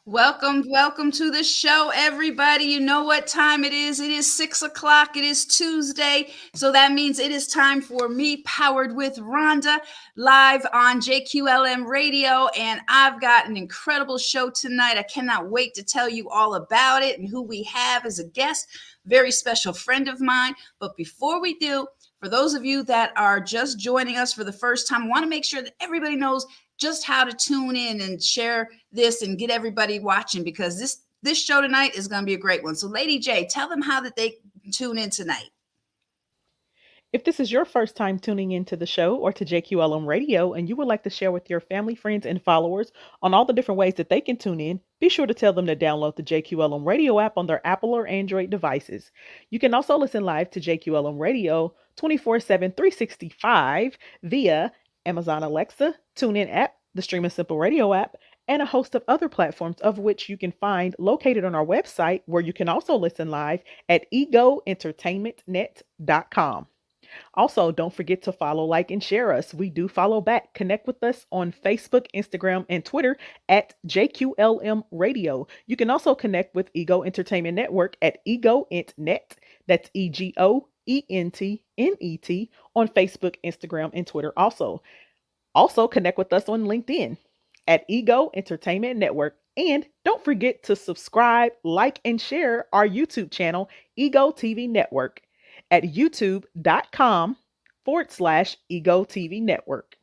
Welcome to the show, everybody. You know what time it is. It is 6 o'clock. It is Tuesday. So that means it is time for Me Powered with Rhonda live on JQLM Radio. And I've got an incredible show tonight. I cannot wait to tell you all about it and who we have as a guest. Very special friend of mine. But before we do, for those of you that are just joining us for the first time, I want to make sure that everybody knows just how to tune in and share this and get everybody watching, because this show tonight is going to be a great one. So Lady J, tell them how that they tune in tonight. If this is your first time tuning into the show or to JQLM Radio and you would like to share with your family, friends, and followers on all the different ways that they can tune in, be sure to tell them to download the JQLM Radio app on their Apple or Android devices. You can also listen live to JQLM Radio 24/7, 365 via Amazon Alexa, TuneIn app, the Stream and Simple Radio app, and a host of other platforms, of which you can find located on our website, where you can also listen live at egoentertainmentnet.com. Also, don't forget to follow, like, and share us. We do follow back. Connect with us on Facebook, Instagram, and Twitter at JQLM Radio. You can also connect with Ego Entertainment Network at EgoEntNet. That's EgoEntNet on Facebook, Instagram, and Twitter also. Also, connect with us on LinkedIn at Ego Entertainment Network. And don't forget to subscribe, like, and share our YouTube channel, Ego TV Network, at youtube.com/Ego TV Network.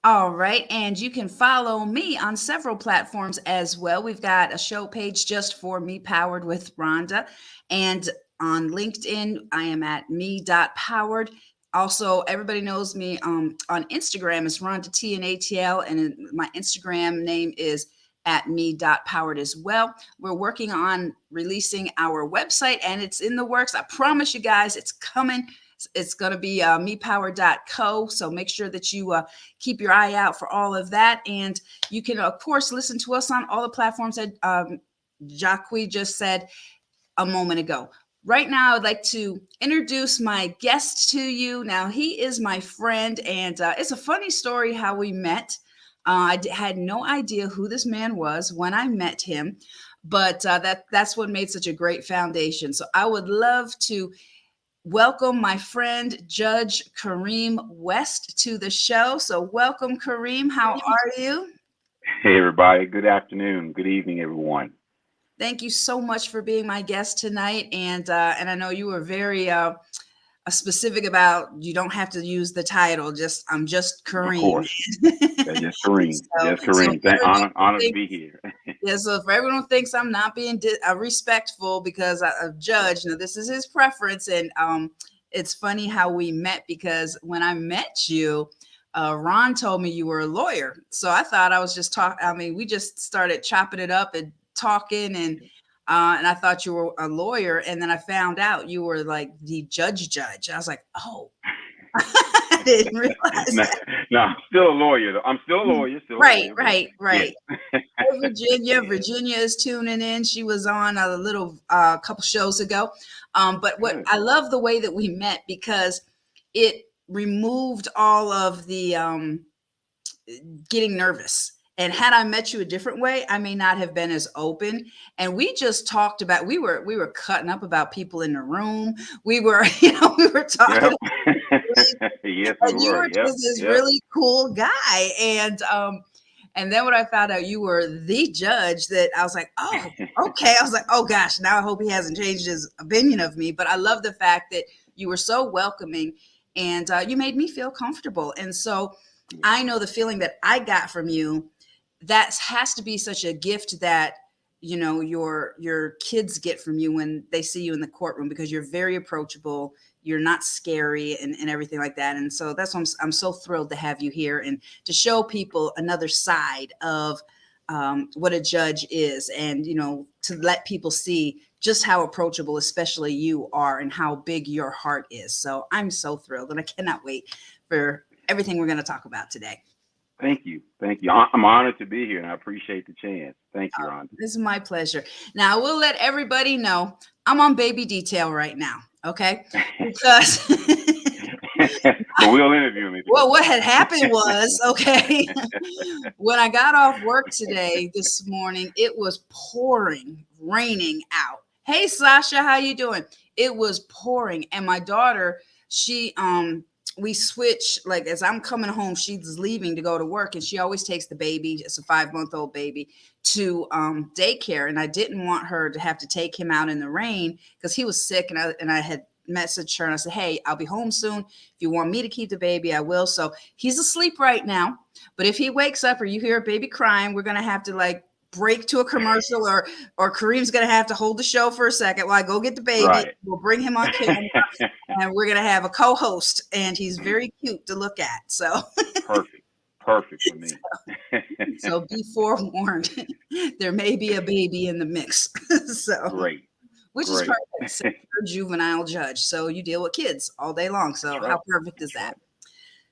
All right. And you can follow me on several platforms as well. We've got a show page just for Me Powered with Rhonda. And on LinkedIn, I am at me.powered. Also, everybody knows me on Instagram is Rhonda T and ATL. And my Instagram name is at me.powered as well. We're working on releasing our website and it's in the works. I promise you guys it's coming. It's going to be mepower.co. So make sure that you keep your eye out for all of that. And you can, of course, listen to us on all the platforms that Jacques just said a moment ago. Right now, I'd like to introduce my guest to you. Now, he is my friend, and it's a funny story how we met. Had no idea who this man was when I met him, but that's what made such a great foundation. So I would love to welcome my friend Judge Kareem West to the show. So welcome, Kareem. How are you? Hey, everybody. Good afternoon. Good evening, everyone. Thank you so much for being my guest tonight. And I know you were very specific about you don't have to use the title. Just I'm just Of Kareem. course. Yes, Kareem. Yes, So Kareem. Honor to be here. yeah, so if everyone thinks I'm not being respectful because a judge, now this is his preference, and it's funny how we met because when I met you, Ron told me you were a lawyer, so I thought I was just talking. I mean, we just started chopping it up and talking, and I thought you were a lawyer, and then I found out you were like the judge. I was like, oh, I didn't realize no, that. no, I'm still a lawyer. Though. I'm still a lawyer. Still a Right, lawyer. But right, yes. right. Hey, Virginia. Yes. Virginia is tuning in. She was on a little couple shows ago. But what Good. I love the way that we met because it removed all of the getting nervous. And had I met you a different way, I may not have been as open. And we just talked about we were cutting up about people in the room. We were, we were talking. Yep. Yes, we And you were. were Yep. just this Yep. really cool guy. And then when I found out you were the judge, that I was like, oh, okay. I was like, oh gosh, now I hope he hasn't changed his opinion of me. But I love the fact that you were so welcoming and you made me feel comfortable. And so I know the feeling that I got from you, that has to be such a gift that your kids get from you when they see you in the courtroom, because you're very approachable, you're not scary, and everything like that. And so that's why I'm so thrilled to have you here and to show people another side of what a judge is, and to let people see just how approachable especially you are and how big your heart is. So I'm so thrilled, and I cannot wait for everything we're going to talk about today. Thank you. Thank you. I'm honored to be here, and I appreciate the chance. Thank you, Rhonda. This is my pleasure. Now, I will let everybody know I'm on baby detail right now, okay? Because But we'll interview him if he Well, does. what had happened was, okay, when I got off work today, this morning, it was pouring, raining out. Hey, Sasha, how you doing? It was pouring, and my daughter, we switch, like, as I'm coming home, she's leaving to go to work, and she always takes the baby, it's a 5-month-old baby, to daycare, and I didn't want her to have to take him out in the rain because he was sick, and I had messaged her and I said, hey, I'll be home soon. If you want me to keep the baby, I will. So he's asleep right now, but if he wakes up or you hear a baby crying, we're gonna have to like break to a commercial, or Kareem's gonna have to hold the show for a second while I go get the baby. Right. We'll bring him on camera, and we're gonna have a co-host, and he's very cute to look at. So Perfect. Perfect for me. so be forewarned, there may be a baby in the mix. So Great. which is Great. perfect. So you're a juvenile judge, so you deal with kids all day long. So That's right. how perfect is That's that? right.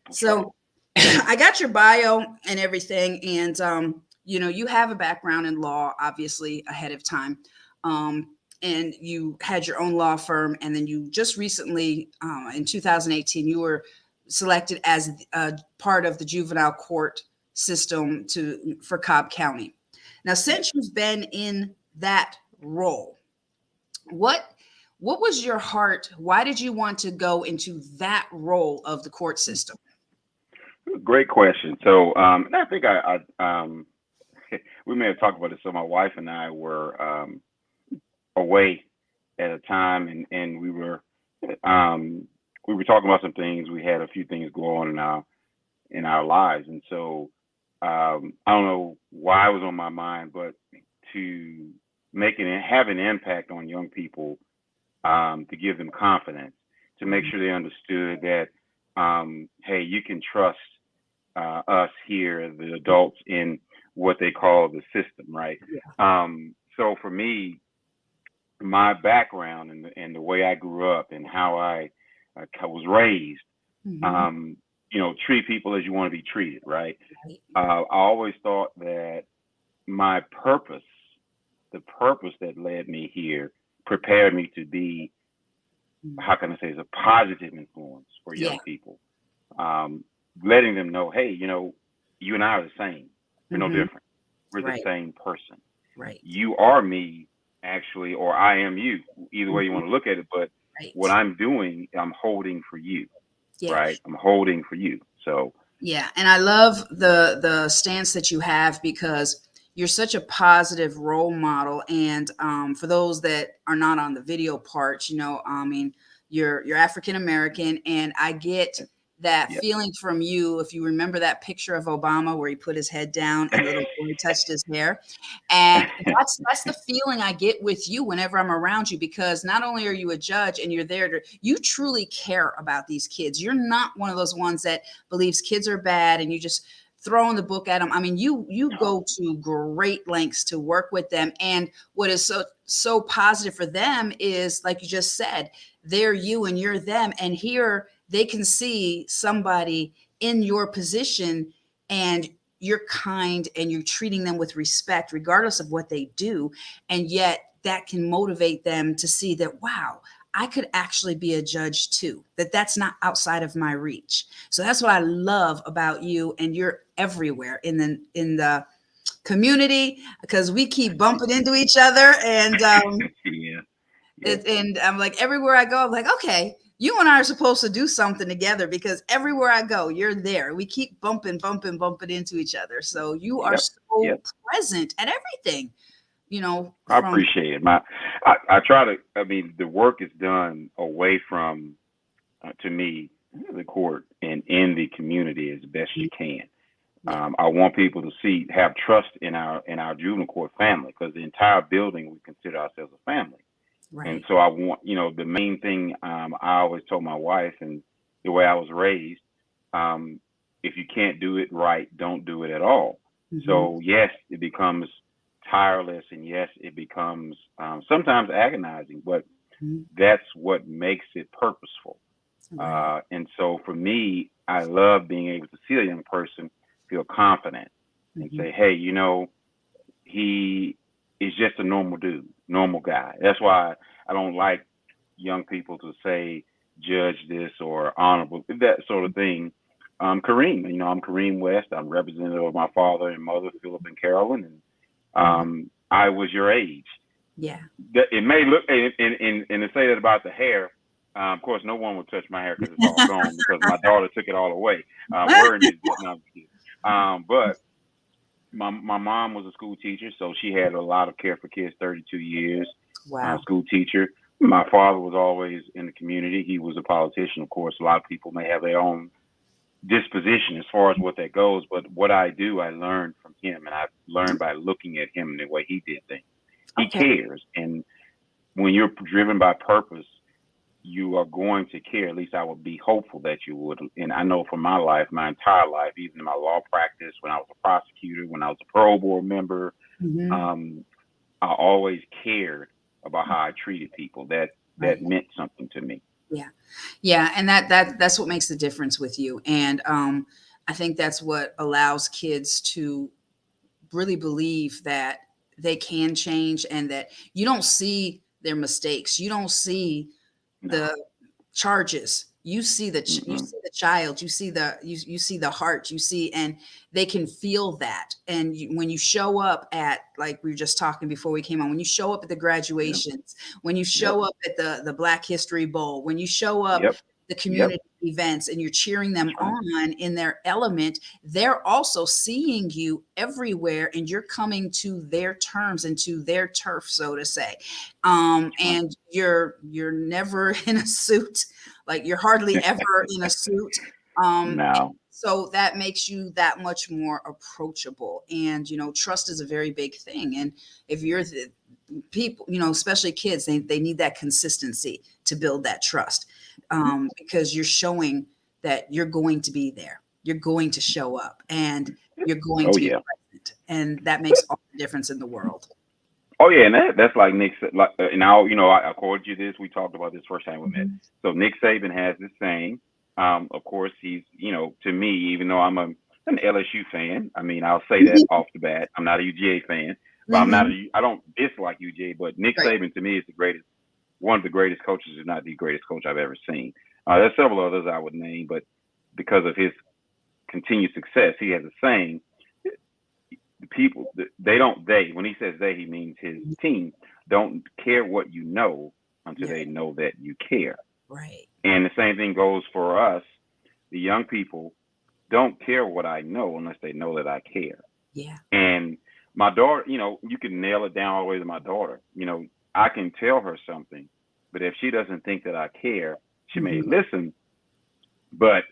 That's right. So I got your bio and everything, and you have a background in law, obviously ahead of time, and you had your own law firm, and then you just recently, in 2018, you were selected as a part of the juvenile court system for Cobb County. Now, since you've been in that role, what was your heart? Why did you want to go into that role of the court system? Great question. So, and I think we may have talked about it. So, my wife and I were away at a time, and we were talking about some things. We had a few things go on in our lives, and so I don't know why it was on my mind, but to have an impact on young people, to give them confidence, to make sure they understood that, hey, you can trust us here, the adults, in what they call the system, right? Yeah. So for me, my background and the way I grew up and how I was raised, Mm-hmm. treat people as you want to be treated, right? Right. I always thought that my purpose, the purpose that led me here, prepared me to be, how can I say, is a positive influence for Yeah. young people. Um, Letting them know, hey, you and I are the same. We're no Mm-hmm. different. We're the Right. same person. Right. You are me, actually, or I am you, either way you Mm-hmm. want to look at it. But what Right. I'm doing, I'm holding for you, Yeah. right? I'm holding for you. So, Yeah, and I love the stance that you have, because you're such a positive role model. And for those that are not on the video part, I mean, you're African American, and I get that yeah. feeling from you. If you remember that picture of Obama where he put his head down and the little boy touched his hair, and that's the feeling I get with you whenever I'm around you, because not only are you a judge and you're there you truly care about these kids. You're not one of those ones that believes kids are bad and you just throwing the book at them. I mean, you No. go to great lengths to work with them. And what is so positive for them is, like you just said, they're you and you're them. And here they can see somebody in your position, and you're kind and you're treating them with respect regardless of what they do. And yet that can motivate them to see that, wow, I could actually be a judge too, that's not outside of my reach. So that's what I love about you, and you're everywhere in the community, because we keep bumping into each other, and Yeah. Yeah. I'm like, everywhere I go, I'm like, okay, you and I are supposed to do something together, because everywhere I go, you're there. We keep bumping into each other. So you are Yep. so Yep. present at everything, I from appreciate it. I try to. I mean, the work is done away from, to me, the court and in the community as best you can. yeah, I want people to have trust in our juvenile court family, because the entire building, we consider ourselves a family. And right. so I want, the main thing, I always told my wife, and the way I was raised, um, if you can't do it right, don't do it at all. Hmm. So yes, it becomes tireless, and yes, it becomes, sometimes agonizing, but that's what makes it purposeful. Right. And so for me, I love being able to see a young person feel confident and Hmm. say, hey, he is just a normal dude, normal guy. That's why I don't like young people to say judge this or honorable, that sort of thing. Kareem, I'm Kareem West. I'm representative of my father and mother, Philip and Carolyn, and Mhm. I was your age. Yeah. It may look, and to say that about the hair, of course, no one will touch my hair because it's all gone because my daughter took it all away. Wearing it, no, I'm kidding. But my mom was a school teacher, so she had a lot of care for kids. 32 years, Wow. school teacher. My father was always in the community. He was a politician, of course. A lot of people may have their own disposition as far as what that goes, but what I do, I learned from him, and I learned by looking at him and the way he did things. He Okay. cares, and when you're driven by purpose, you are going to care. At least I would be hopeful that you would. And I know from my life, my entire life, even in my law practice, when I was a prosecutor, when I was a parole board member, Hmm. um, I always cared about how I treated people. That Right. meant something to me. Yeah. Yeah. And that's what makes the difference with you. And I think that's what allows kids to really believe that they can change and that you don't see their mistakes. You don't see No. the charges. You see the you Mm-mm. see the child, you see the heart, you see, and they can feel that. And when you show up at, like we were just talking before we came on, when you show up at the Yep. graduations, when you Yep. show up at the Black History Bowl, when you show up Yep. the Yep. community events and you're cheering That's them right. on in their element, they're also seeing you everywhere and you're coming to their terms and to their turf, so to say. That's right. And you're never in a suit, like you're hardly ever in a suit. Now. So that makes you that much more approachable. And trust is a very big thing. And if you're the people, especially kids, they need that consistency to build that trust, because you're showing that you're going to be there, you're going to show up, and you're going Oh to be yeah. present, and that makes all the difference in the world. Oh yeah, and that's like Nick said. Like, and I accorded you this. We talked about this first time we met. Mhm. So Nick Saban has this saying. Of course, he's to me, even though I'm an LSU fan. I mean, I'll say that off the bat. I'm not a UGA fan, but Mhm. I don't dislike UGA. But Nick Right. Saban to me is the greatest, one of the greatest coaches, if not the greatest coach I've ever seen. There's several others I would name, but because of his continued success, he has a saying: the people, they don't, they, when he says they, he means his team, don't care what you know until Yeah. they know that you care. Right. And the same thing goes for us. The young people don't care what I know unless they know that I care. Yeah. And my daughter, you can nail it down all the way to my daughter. I can tell her something, but if she doesn't think that I care, she may Mhm. listen, but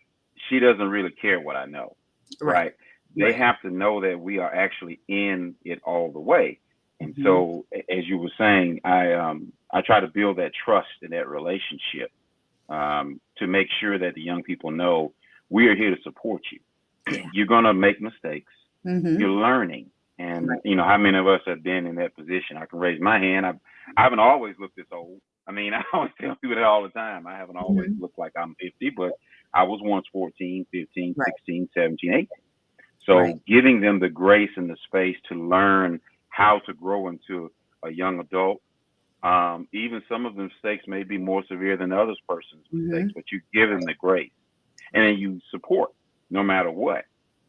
she doesn't really care what I know, Right. right? They Right. have to know that we are actually in it all the way. And Mhm. so, as you were saying, I try to build that trust in that relationship, to make sure that the young people know we are here to support you. Yeah. You're gonna make mistakes. You're Mhm. learning, and Right. how many of us have been in that position? I can raise my hand. I haven't always looked this old. I mean, I always tell people that all the time. I haven't always Mhm. looked like I'm 50, but I was once 14, 15, Right. 16, 17, 18. Right. So giving them the grace and the space to learn how to grow into a young adult. Even some of the mistakes may be more severe than others person's mistakes, Mhm. but you give them the grace and then Right. you support no matter what.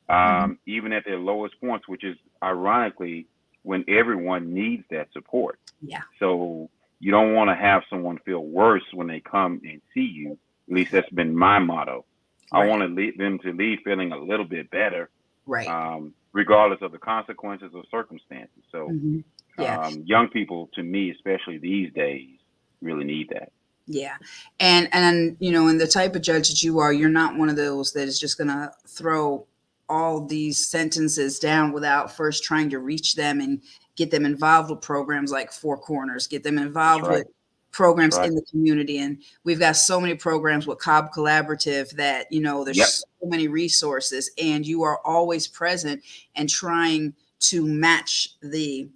Mhm. Even at their lowest points, which is ironically when everyone needs that support. Yeah. So you don't want to have someone feel worse when they come and see you. At least that's been my motto. I Right. want to lead them to leave feeling a little bit better, Right. regardless of the consequences or circumstances. So Mhm. Yeah. young people, to me, especially these days, really need that. Yeah. And and the type of judge that you are, you're not one of those that is just going to throw all these sentences down without first trying to reach them and get them involved with programs like Four Corners, get them That's involved right. with That's programs right. in the community. And we've got so many programs with Cobb Collaborative that, Yep. there's so many resources, and you are always present and trying to match the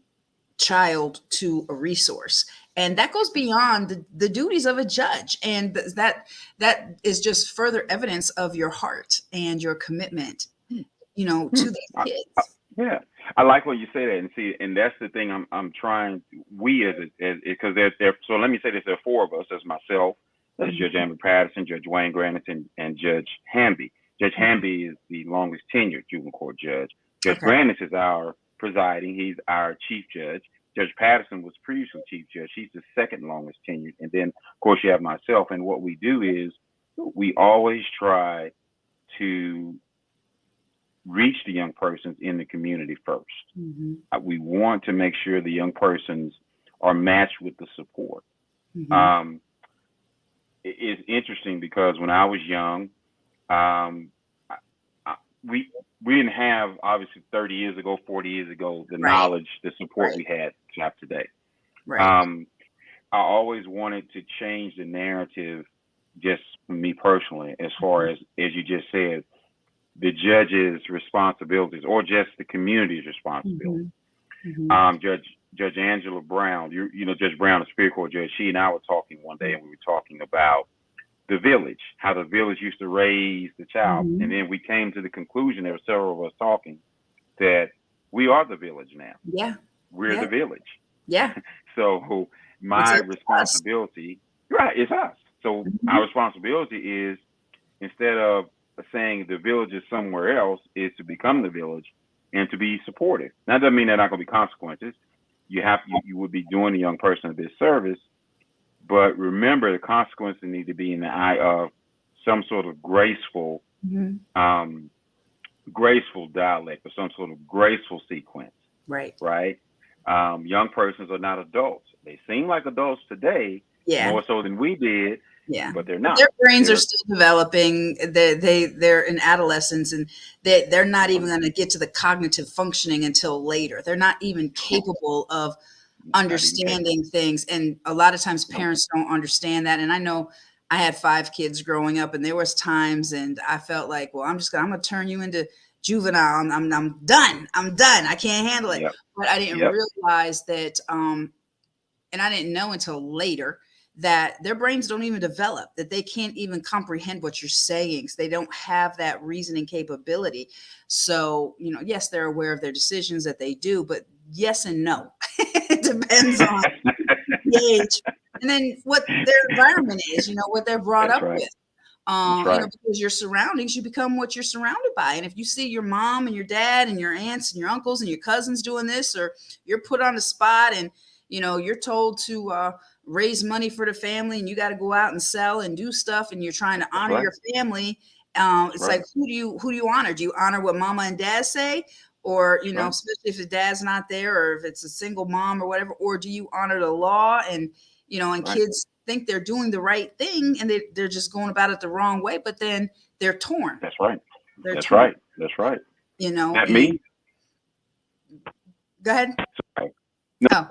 child to a resource, and that goes beyond the duties of a judge, and that is just further evidence of your heart and your commitment, Hmm. to these I, I, kids. yeah, I like when you say that, and see, and that's the thing. I'm trying. We as because there. So let me say this: there are four of us. There's myself. That's Judge Amber Patterson, Judge Wayne Grandison, and Judge Hamby. Judge Hamby is the longest tenured juvenile court judge. Judge Okay. Grandis is our presiding. He's our chief judge. Judge Patterson was previously chief judge. She's the second longest tenured. And then, of course, you have myself. And what we do is we always try to reach the young persons in the community first. We want to make sure the young persons are matched with the support. It's interesting because when I was young, we didn't have, obviously 30 years ago, 40 years ago, the knowledge, the support we have today. I always wanted to change the narrative, just for me personally, as far as you just said, the judge's responsibilities or just the community's responsibility. Judge Angela Brown, you know, Judge Brown, the Superior Court judge, she and I were talking one day, and we were talking about the village, how the village used to raise the child. And then we came to the conclusion, there were several of us talking, that we are the village now. We're the village. So my responsibility, is us. So our responsibility is, instead of saying the village is somewhere else, is to become the village and to be supportive. Now, that doesn't mean there are not going to be consequences. You would be doing the young person a disservice, but remember, the consequences need to be in the eye of some sort of graceful dialect or some sort of graceful sequence. Right. Young persons are not adults. They seem like adults today, more so than we did. But they're not. Their brains are still developing. They're in adolescence, and they're not even going to get to the cognitive functioning until later. They're not even capable of understanding things. And a lot of times parents don't understand that. And I know I had 5 kids growing up, and there was times, and I felt like, well, I'm going to turn you into juvenile. I'm done. I can't handle it. But I didn't realize that, and I didn't know until later, that their brains don't even develop, that they can't even comprehend what you're saying. So they don't have that reasoning capability. So, you know, yes, they're aware of their decisions that they do, but yes and no. It depends on the age. And then what their environment is, you know, what they're brought up with. You know, because your surroundings, you become what you're surrounded by. And if you see your mom and your dad and your aunts and your uncles and your cousins doing this, or you're put on the spot and, you know, you're told to raise money for the family, and you got to go out and sell and do stuff, and you're trying to honor your family. It's like, who do you honor? Do you honor what mama and dad say? Or, you know, especially if the dad's not there, or if it's a single mom or whatever, or do you honor the law? And, you know, and kids think they're doing the right thing, and they're just going about it the wrong way, but then they're torn. That's right. That's torn. right. You know, that me? Go ahead. Sorry. No,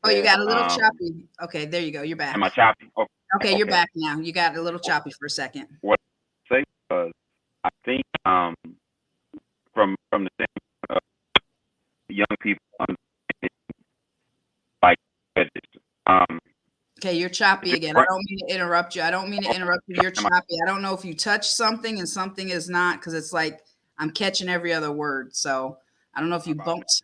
Oh, you got a little choppy. Okay, there you go. You're back. Am I choppy? Okay, you're back now. You got a little choppy for a second. What I say was, I think from the standpoint of young people, like, okay, you're choppy again. I don't mean to interrupt you. You're choppy. I don't know if you touched something and something is not, because it's like I'm catching every other word. So I don't know if you bumped.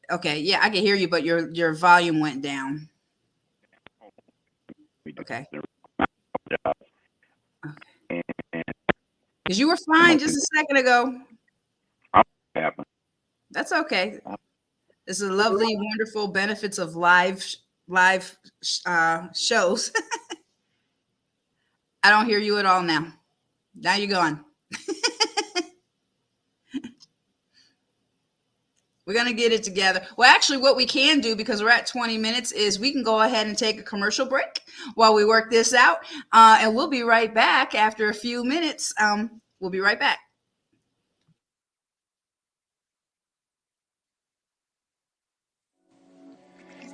Okay, yeah, I can hear you, but your volume went down. Okay. Because you were fine just a second ago. That's okay. It's a lovely, wonderful benefits of live shows. I don't hear you at all now. Now you're gone. We're going to get it together. Well, actually, what we can do, because we're at 20 minutes, is we can go ahead and take a commercial break while we work this out. And we'll be right back after a few minutes. We'll be right back.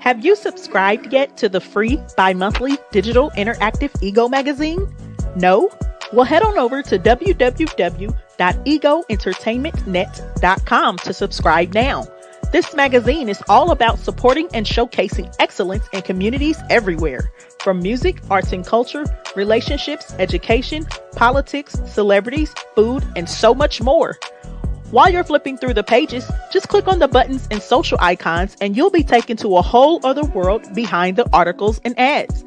Have you subscribed yet to the free bi-monthly digital interactive Ego magazine? No? Well, head on over to www.egoentertainmentnet.com to subscribe now. This magazine is all about supporting and showcasing excellence in communities everywhere, from music, arts and culture, relationships, education, politics, celebrities, food, and so much more. While you're flipping through the pages, just click on the buttons and social icons and you'll be taken to a whole other world behind the articles and ads.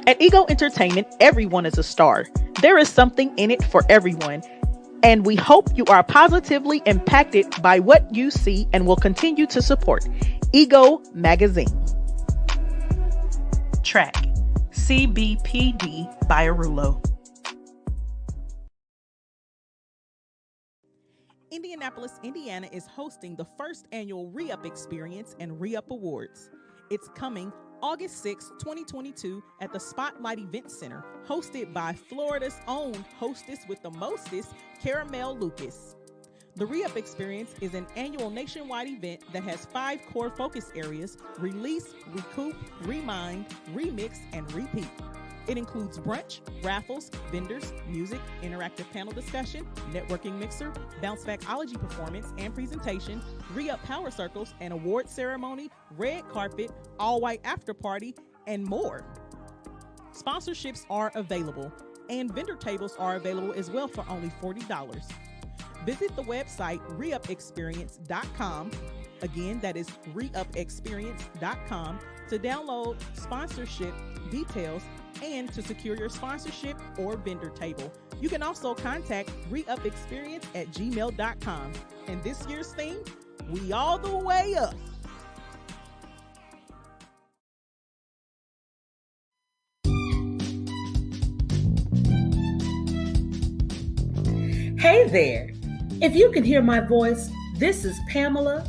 At Ego Entertainment, everyone is a star. There is something in it for everyone. And we hope you are positively impacted by what you see and will continue to support Ego Magazine. Track CBPD by Arulo. Indianapolis, Indiana is hosting the first annual Re-Up Experience and Re-Up Awards. It's coming August 6, 2022 at the Spotlight Event Center, hosted by Florida's own hostess with the mostest, Caramel Lucas. The Re-Up Experience is an annual nationwide event that has 5 core focus areas: release, recoup, remind, remix, and repeat. It includes brunch, raffles, vendors, music, interactive panel discussion, networking mixer, bounce backology performance and presentation, re-up power circles, an award ceremony, red carpet, all-white after party, and more. Sponsorships are available, and vendor tables are available as well for only $40. Visit the website reupexperience.com. Again, that is reupexperience.com to download sponsorship details and to secure your sponsorship or vendor table. You can also contact reupexperience@gmail.com. And this year's theme, we all the way up. Hey there. If you can hear my voice, this is Pamela,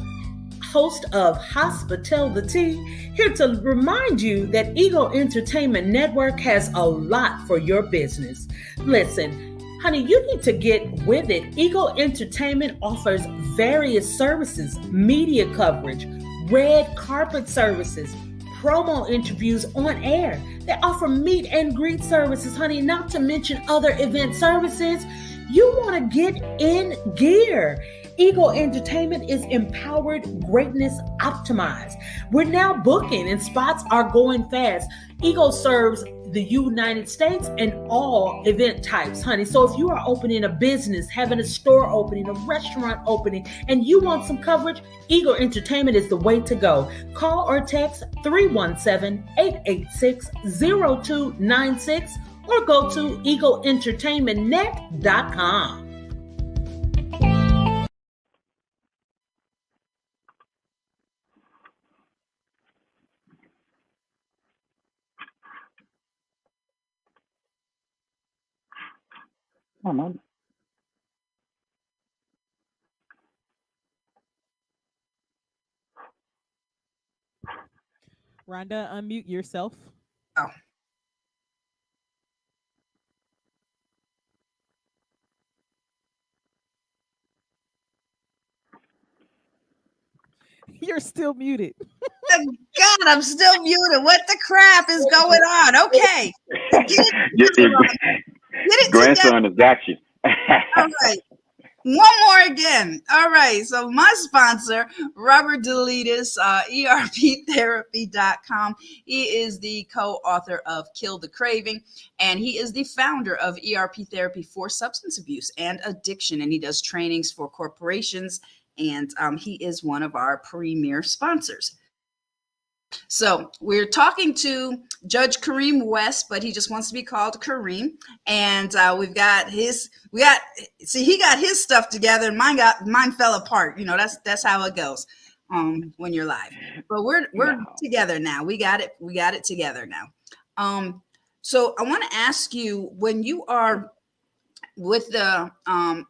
host of Hospital the Tea, here to remind you that Ego Entertainment Network has a lot for your business. Listen, honey, you need to get with it. Ego Entertainment offers various services: media coverage, red carpet services, promo interviews on air. They offer meet and greet services, honey, not to mention other event services. You want to get in gear. Ego Entertainment is empowered greatness optimized. We're now booking and spots are going fast. Ego serves the United States and all event types, honey. So if you are opening a business, having a store opening, a restaurant opening, and you want some coverage, Ego Entertainment is the way to go. Call or text 317-886-0296 or go to egoentertainmentnet.com. Oh, man. Rhonda, unmute yourself. Oh. You're still muted. God, I'm still muted. What the crap is going on? Okay. Your grandson has got you. All right. One more again. All right. So my sponsor, Robert Delitis, ERPtherapy.com. He is the co-author of Kill the Craving, and he is the founder of ERP Therapy for Substance Abuse and Addiction, and he does trainings for corporations, and he is one of our premier sponsors. So we're talking to Judge Kareem West, but he just wants to be called Kareem. And he got his stuff together, and mine fell apart. You know, that's how it goes when you're live. But we're together now. We got it together now. So I want to ask you, when you are with the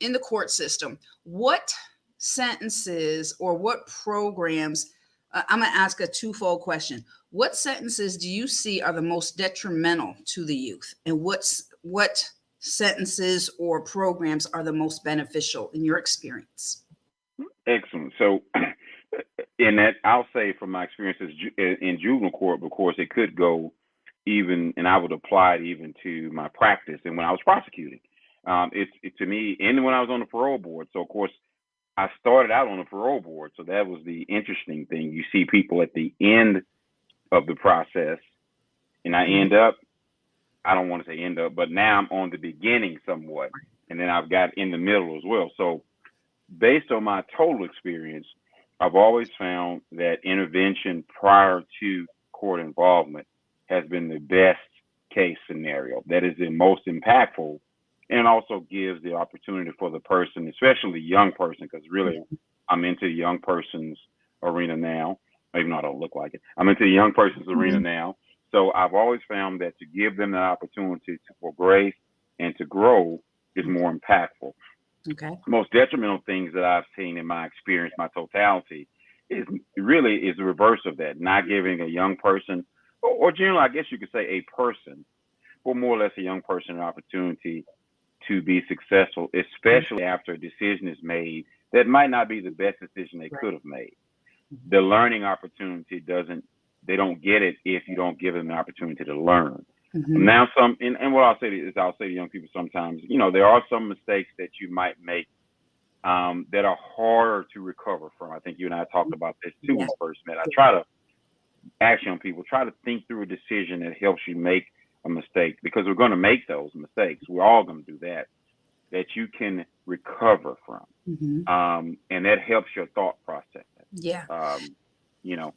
in the court system, what sentences or what programs? I'm going to ask a twofold question. What sentences do you see are the most detrimental to the youth? And what sentences or programs are the most beneficial in your experience? Excellent. So in that, I'll say from my experiences in juvenile court, of course, it could go even, and I would apply it even to my practice and when I was prosecuting. To me, and when I was on the parole board. So, of course, I started out on the parole board, so that was the interesting thing. You see people at the end of the process, and I don't want to say end up, but now I'm on the beginning somewhat, and then I've got in the middle as well. So based on my total experience, I've always found that intervention prior to court involvement has been the best case scenario. That is the most impactful, and also gives the opportunity for the person, especially the young person, because really I'm into the young person's arena now, even though I don't look like it. I'm into the young person's arena now. So I've always found that to give them the opportunity for grace and to grow is more impactful. Okay. Most detrimental things that I've seen in my experience, my totality, is really is the reverse of that. Not giving a young person, or generally, I guess you could say a person, or more or less a young person, an opportunity to be successful, especially after a decision is made that might not be the best decision they could have made. The learning opportunity doesn't, they don't get it if you don't give them the opportunity to learn. Now, and what I'll say is, I'll say to young people sometimes, there are some mistakes that you might make that are harder to recover from. I think you and I talked about this too when we first met. I try to ask young people, try to think through a decision that helps you make a mistake, because we're going to make those mistakes. We're all going to do that you can recover from. And that helps your thought process. Yeah. You know.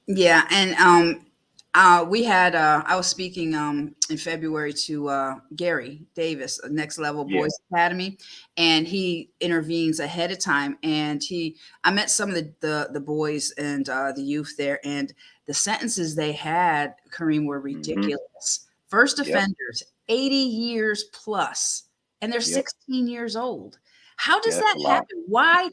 Yeah. And we had I was speaking in February to Gary Davis, Next Level Boys Academy, and he intervenes ahead of time. And I met some of the boys and the youth there, and the sentences they had, Kareem, were ridiculous. First offenders, 80 years plus, and they're 16 years old. How does that happen? Why?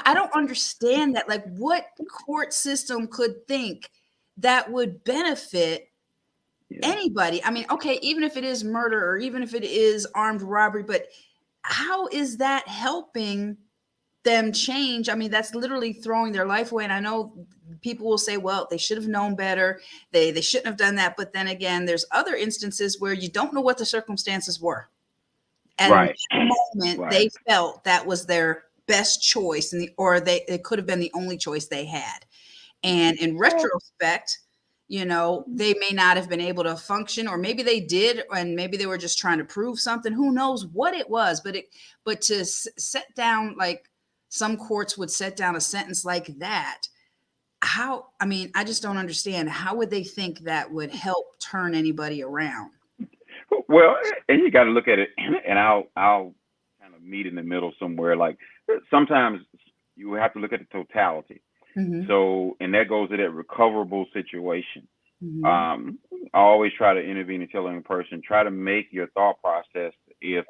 I don't understand that. Like, what court system could think that would benefit anybody? I mean, okay, even if it is murder or even if it is armed robbery, but how is that helping them change? I mean, that's literally throwing their life away. And I know people will say, well, they should have known better. They shouldn't have done that. But then again, there's other instances where you don't know what the circumstances were. And at that moment, they felt that was their best choice, it could have been the only choice they had. And in retrospect, they may not have been able to function, or maybe they did, and maybe they were just trying to prove something. Who knows what it was? But to set down, like some courts would set down a sentence like that. How? I mean, I just don't understand. How would they think that would help turn anybody around? Well, and you got to look at it, and I'll kind of meet in the middle somewhere. Like sometimes you have to look at the totality. So, and that goes to that recoverable situation. I always try to intervene and tell a young person, try to make your thought process, if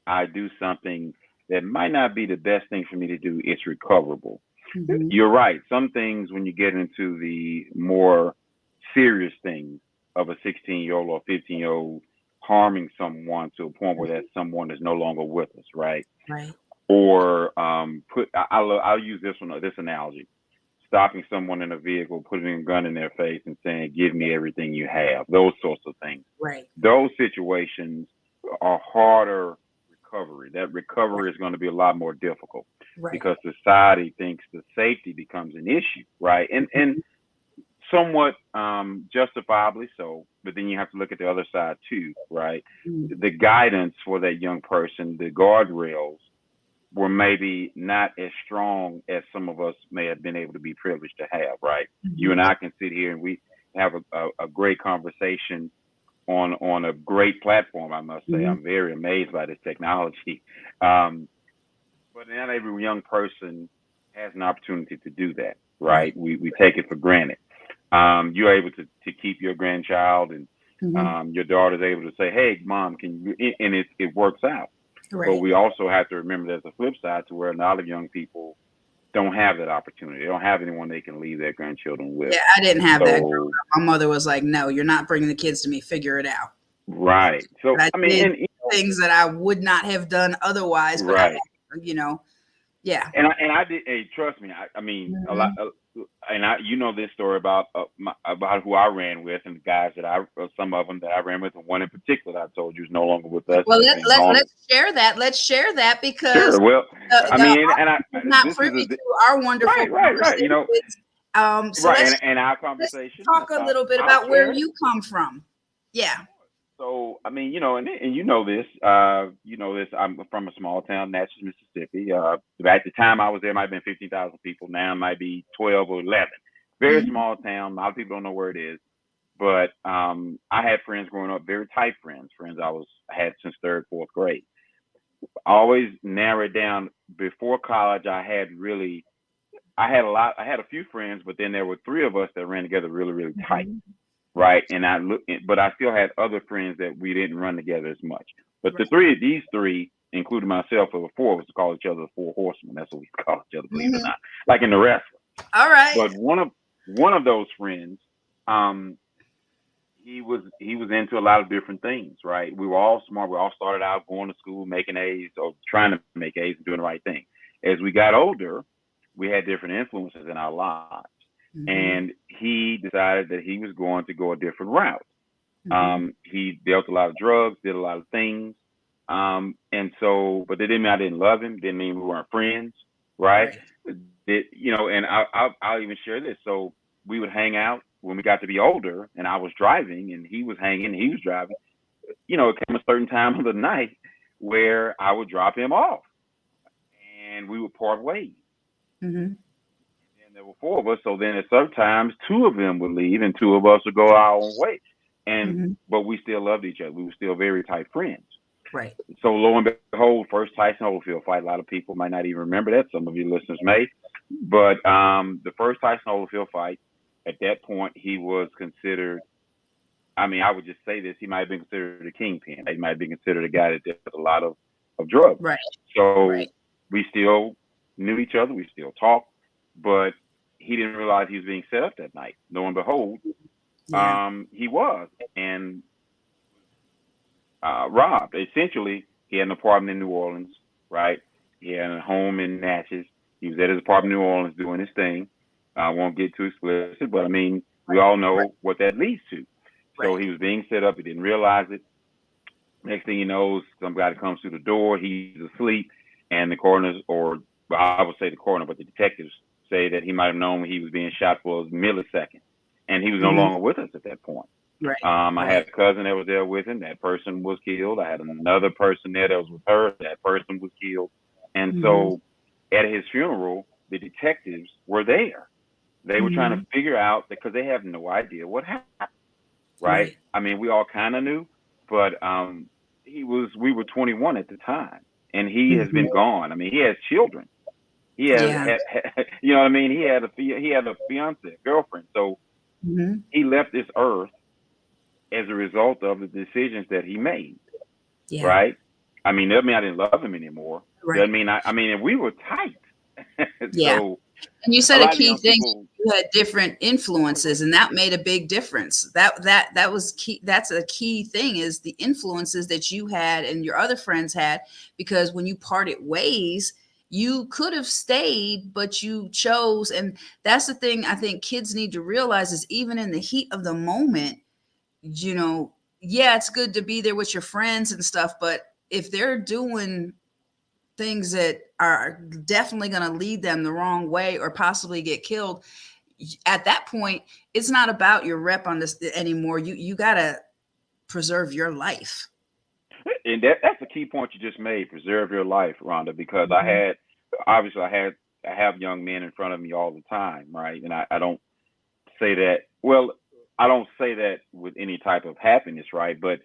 I do something that might not be the best thing for me to do, it's recoverable. You're right. Some things, when you get into the more serious things of a 16-year-old or 15-year-old harming someone to a point where that someone is no longer with us, right? Right. Or I'll use this analogy. Stopping someone in a vehicle, putting a gun in their face and saying, give me everything you have. Those sorts of things. Right. Those situations are harder recovery. That recovery is going to be a lot more difficult because society thinks the safety becomes an issue, right? And somewhat justifiably so, but then you have to look at the other side too, right? The guidance for that young person, the guardrails, were maybe not as strong as some of us may have been able to be privileged to have, right? You and I can sit here and we have a great conversation on a great platform, I must say. I'm very amazed by this technology. But not every young person has an opportunity to do that, right? We take it for granted. You're able to keep your grandchild, and your daughter's able to say, hey, mom, can you, and it works out. Right. But we also have to remember there's a flip side to where a lot of young people don't have that opportunity. They don't have anyone they can leave their grandchildren with. Yeah, I didn't have that. My mother was like, no, you're not bringing the kids to me. Figure it out. Right. So, I mean, things that I would not have done otherwise. But right. Yeah. And I did. Hey, trust me. I mean, a lot. And this story about who I ran with, and the guys some of them that I ran with, and one in particular that I told you is no longer with us. Well, let's share that. Let's share that because well, I'm not privy to our wonderful right. So right, and our conversation. Let's talk a little bit about where you come from. Yeah. So I mean, and you know this. I'm from a small town, Natchez, Mississippi. At the time I was there, might have been 15,000 people. Now it might be 12 or 11. Very Mhm. small town. A lot of people don't know where it is. But I had friends growing up, very tight friends. I had since third, fourth grade. I always narrowed down before college. I had a lot. I had a few friends, but then there were three of us that ran together really, really tight, Mhm. right? But I still had other friends that we didn't run together as much. But Right. these three, including myself, there were four of us to call each other the Four Horsemen. That's what we call each other, believe it or Mhm. not, like in the wrestling. All right. But one of those friends, um, he was into a lot of different things, right? We were all smart. We all started out going to school, making A's or trying to make A's and doing the right thing. As we got older, we had different influences in our lives, Mhm. and he decided that he was going to go a different route. Mhm. He dealt a lot of drugs, did a lot of things, and so, but that didn't mean I didn't love him. Didn't mean we weren't friends, right? Right. And I'll even share this. So we would hang out when we got to be older, and I was driving, and he was hanging, and he was driving. It came a certain time of the night where I would drop him off, and we would part ways. Mhm. And there were four of us, so then at certain times, two of them would leave, and two of us would go our own way. And Mhm. but we still loved each other. We were still very tight friends. Right. So lo and behold, first Tyson Holyfield fight. A lot of people might not even remember that. Some of your listeners may. But the first Tyson Holyfield fight, at that point, he was considered. I mean, I would just say this: he might have been considered a kingpin. He might have been considered a guy that did a lot of drugs. Right. So Right. we still knew each other. We still talked, but he didn't realize he was being set up that night. Lo and behold, Yeah. he was, and robbed. Essentially, he had an apartment in New Orleans, right? He had a home in Natchez. He was at his apartment in New Orleans doing his thing. I won't get too explicit, but I mean, we all Right. know what that leads to. So Right. he was being set up. He didn't realize it. Next thing he knows, somebody comes through the door. He's asleep, and the coroners, or well, I would say the coroner, but the detectives say that he might have known when he was being shot for a millisecond, and he was no Mhm. longer with us at that point. Right. I Right. had a cousin that was there with him. That person was killed. I had another person there that was with her. That person was killed. And Mhm. so at his funeral, the detectives were there. They were trying to Mhm. figure out because they have no idea what happened, right? Right. I mean, we all kind of knew, but we were 21 at the time, and he has Mhm. been gone. I mean, he has children. He has, Yeah. you know what I mean? He had a fiance, a girlfriend. So Mhm. he left this earth as a result of the decisions that he made, Yeah. right? I mean, doesn't mean I didn't love him anymore. Doesn't Right. mean I mean, and we were tight. Yeah. So And you a said a lot of key young thing, people, you had different influences, and that made a big difference. That was key. That's a key thing, is the influences that you had and your other friends had, because when you parted ways, you could have stayed, but you chose. And that's the thing I think kids need to realize, is even in the heat of the moment, you know, yeah, it's good to be there with your friends and stuff, but if they're doing things that are definitely going to lead them the wrong way or possibly get killed, at that point it's not about your rep on this anymore. You got to preserve your life. and that's a key point you just made. Preserve your life, Rhonda, because Mhm. obviously I have young men in front of me all the time, right? And I don't say that. Well, I don't say that with any type of happiness, right? But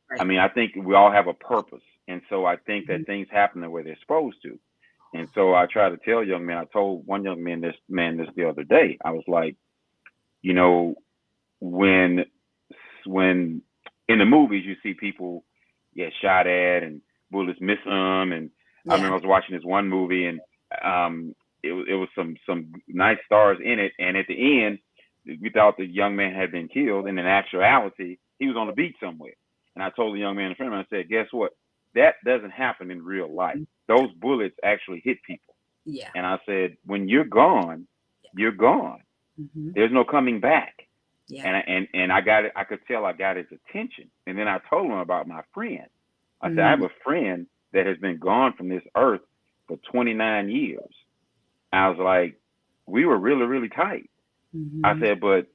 I Right. mean, I think we all have a purpose, and so I think Mhm. that things happen the way they're supposed to. And so I try to tell young men. I told one young man this the other day. I was like, you know, when when in the movies you see people get shot at and bullets miss them, and I Yeah. remember I was watching this one movie, and it was some nice stars in it, and at the end we thought the young man had been killed, and in actuality he was on the beach somewhere. And I told the young man in front of me, I said, guess what? That doesn't happen in real life. Those bullets actually hit people. Yeah. And I said, when you're gone, you're gone. Hmm. There's no coming back. Yeah. And I got it. I could tell I got his attention. And then I told him about my friend. I said, I have Hmm. a friend that has been gone from this earth for 29 years. I was like, we were really, really tight. I Hmm. said, but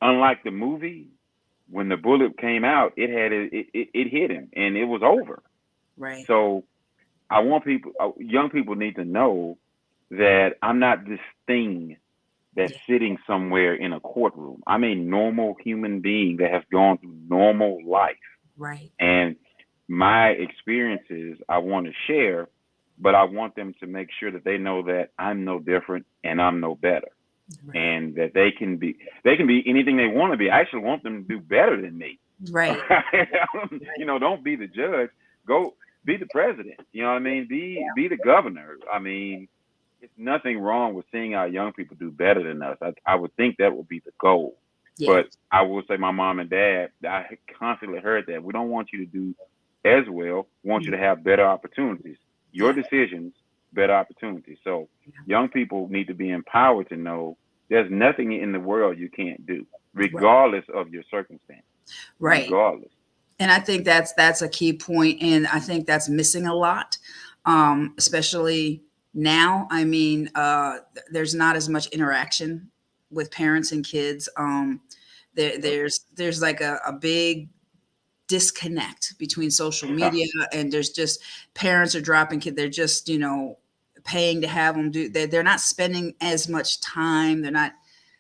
unlike the movie, when the bullet came out, it hit him, and it was over. Right. So I want people, young people need to know that I'm not this thing that's Yeah. sitting somewhere in a courtroom. I'm a normal human being that has gone through normal life. Right. And my experiences I want to share, but I want them to make sure that they know that I'm no different and I'm no better. Right. And that they can be anything they want to be. I actually want them to do better than me. Right. Don't be the judge. Go be the president. You know what I mean? Be the governor. I mean, it's nothing wrong with seeing our young people do better than us. I would think that would be the goal. Yeah. But I will say my mom and dad, I constantly heard that. We don't want you to do as well. We want you to have better opportunities. Your decisions, better opportunities. So young people need to be empowered to know there's nothing in the world you can't do, regardless of your circumstance. Right. Regardless. And I think that's a key point, and I think that's missing a lot, especially now. I mean, there's not as much interaction with parents and kids. There's like a big disconnect between social media, and there's just parents are dropping kids. They're just paying to have them do. They're not spending as much time. They're not.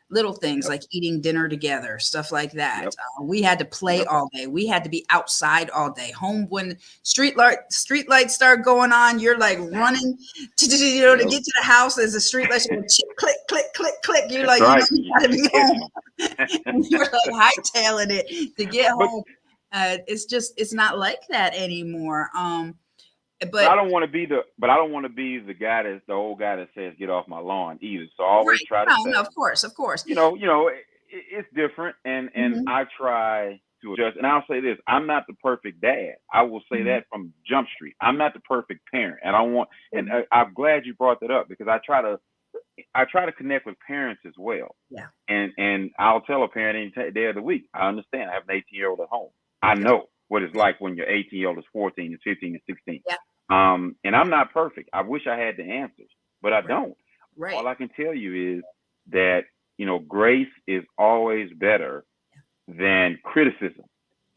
Little things like eating dinner together, stuff like that. We had to play all day. We had to be outside all day. Home when street lights start going on, you're like running to get to the house as the street lights go click, click, click, click. You're like, you gotta be home. And you're like hightailing it to get home. It's not like that anymore. But I don't want to be the guy that's the old guy that says get off my lawn either. So I always try to say, no, of course. It's different, and I try to adjust. And I'll say this: I'm not the perfect dad. I will say that from Jump Street. I'm not the perfect parent, and I'm glad you brought that up, because I try to connect with parents as well. Yeah. And I'll tell a parent any day of the week. I understand. I have an 18-year-old at home. I know what it's like when your 18-year-old is 14 and 15 and 16. Yeah. And I'm not perfect. I wish I had the answers, but I don't. Right. All I can tell you is that, grace is always better than criticism.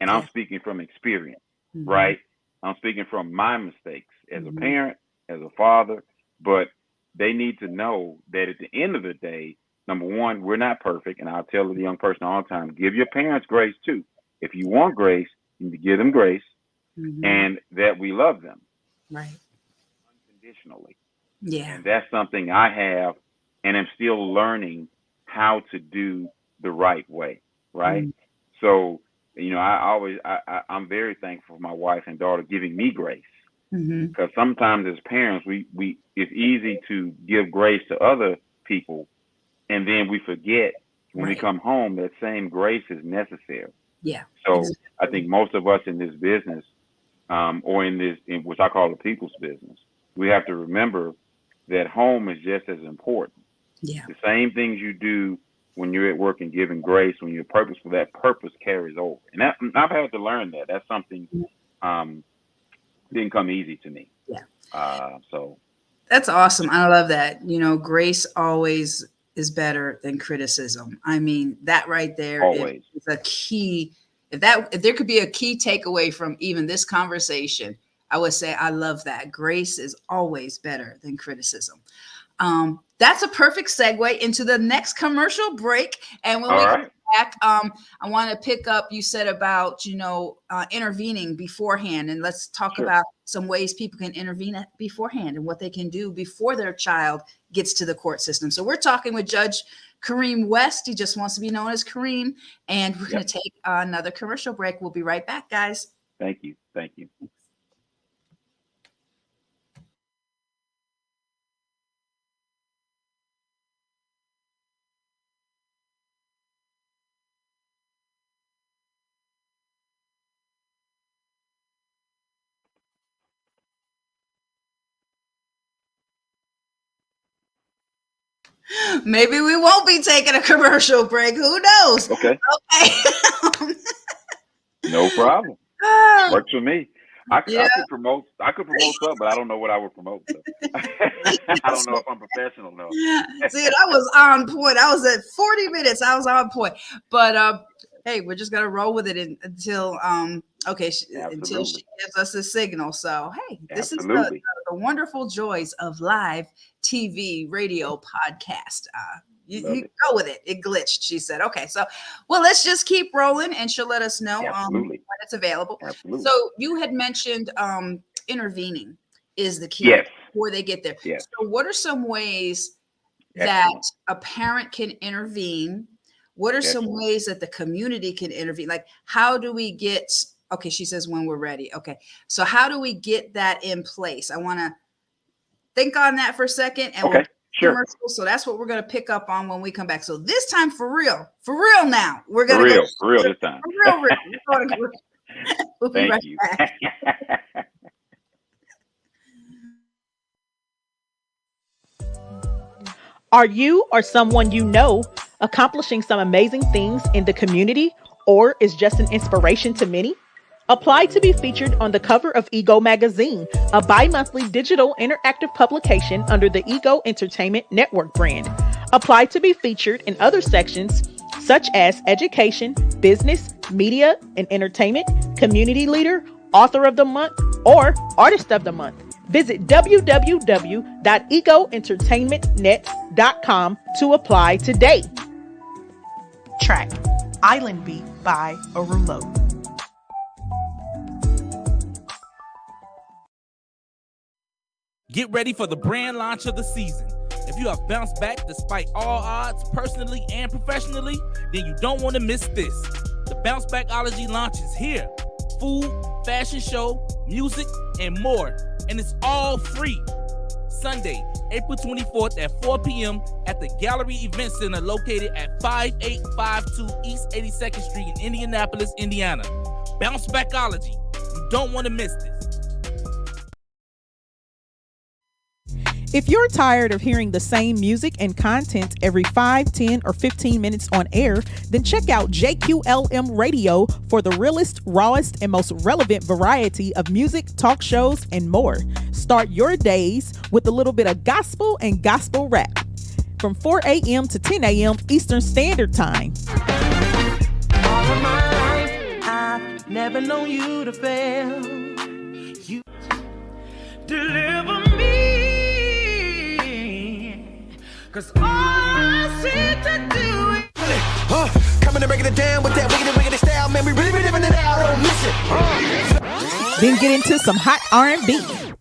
And I'm speaking from experience, right? I'm speaking from my mistakes as a parent, as a father, but they need to know that at the end of the day, number one, we're not perfect. And I'll tell the young person all the time, give your parents grace too. If you want grace, you need to give them grace, and that we love them. Right. Unconditionally. Yeah. And that's something I have, and I'm still learning how to do the right way. Right. So, I'm very thankful for my wife and daughter giving me grace, because sometimes as parents, it's easy to give grace to other people, and then we forget when we come home that same grace is necessary. Yeah. So I think most of us in this business, or in which I call the people's business, we have to remember that home is just as important. Yeah. The same things you do when you're at work and giving grace, when you're purposeful, that purpose carries over. And I've had to learn that. That's something didn't come easy to me. Yeah. So that's awesome. I love that. Grace always is better than criticism. I mean, that right there is a key. If there could be a key takeaway from even this conversation, I would say I love that. Grace is always better than criticism. That's a perfect segue into the next commercial break. And when we come back, I want to pick up, you said about, intervening beforehand. And let's talk about some ways people can intervene beforehand and what they can do before their child gets to the court system. So we're talking with Judge Kareem West. He just wants to be known as Kareem. And we're going to take another commercial break. We'll be right back, guys. Thank you. Thank you. Maybe we won't be taking a commercial break. Who knows? Okay. No problem. Works for me. I could promote something, but I don't know what I would promote. So. I don't know if I'm professional though. See, I was on point. I was at 40 minutes. I was on point. But Hey, we're just gonna roll with it until until Absolutely. she gives us a signal. So hey, this is Absolutely. the wonderful joys of live TV, radio, podcast. You Love it. go with it. It glitched. She said, "Okay, so well, let's just keep rolling, and she'll let us know when Absolutely. it's available." Absolutely. So you had mentioned intervening is the key Yes. before they get there. Yes. So what are some ways that Excellent. a parent can intervene? What are some Excellent. ways that the community can intervene? Like, how do we get, okay, she says when we're ready. Okay. So, how do we get that in place? I want to think on that for a second and we'll Okay. Sure. commercial. So, that's what we're going to pick up on when we come back. So, this time for real now, we're For going to go real. For real this time. for real. We're gonna go- We'll be Thank right you. back. Are you or someone you know accomplishing some amazing things in the community or is just an inspiration to many? Apply to be featured on the cover of Ego Magazine, a bi-monthly digital interactive publication under the Ego Entertainment Network brand. Apply to be featured in other sections such as education, business, media and entertainment, community leader, author of the month, or artist of the month. Visit www.egoentertainmentnet.com to apply today. Track Island Beat by Arulo. Get ready for the brand launch of the season. If you have bounced back despite all odds, personally and professionally, then you don't want to miss this. The Bounce Backology launch is here. Food, fashion show, music, and more. And it's all free. Sunday, April 24th at 4 p.m. at the Gallery Event Center located at 5852 East 82nd Street in Indianapolis, Indiana. Bounce Backology. You don't want to miss this. If you're tired of hearing the same music and content every 5, 10, or 15 minutes on air, then check out JQLM Radio for the realest, rawest, and most relevant variety of music, talk shows, and more. Start your days with a little bit of gospel and gospel rap from 4 a.m. to 10 a.m. Eastern Standard Time. All of my life, I've never known you to fail. You deliver me. 'Cause all I seem to do is coming and breaking it down with that wicked style, man. We really been living it out, don't miss it. Then get into some hot R&B. Say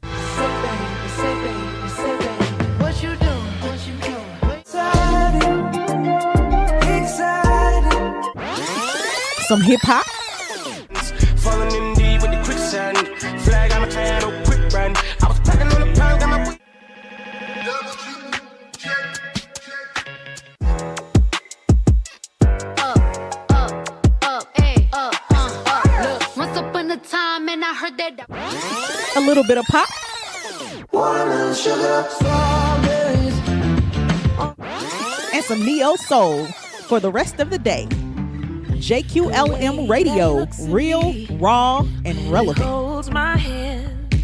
baby, what you doing? Excited. Some hip hop. Falling in deep with the quicksand. Flag on the fan, oh quick run. I was packing on the pound, got my time and I heard that A little bit of pop. And some neo soul for the rest of the day. JQLM Radio, real, raw, and relevant. holds my hand.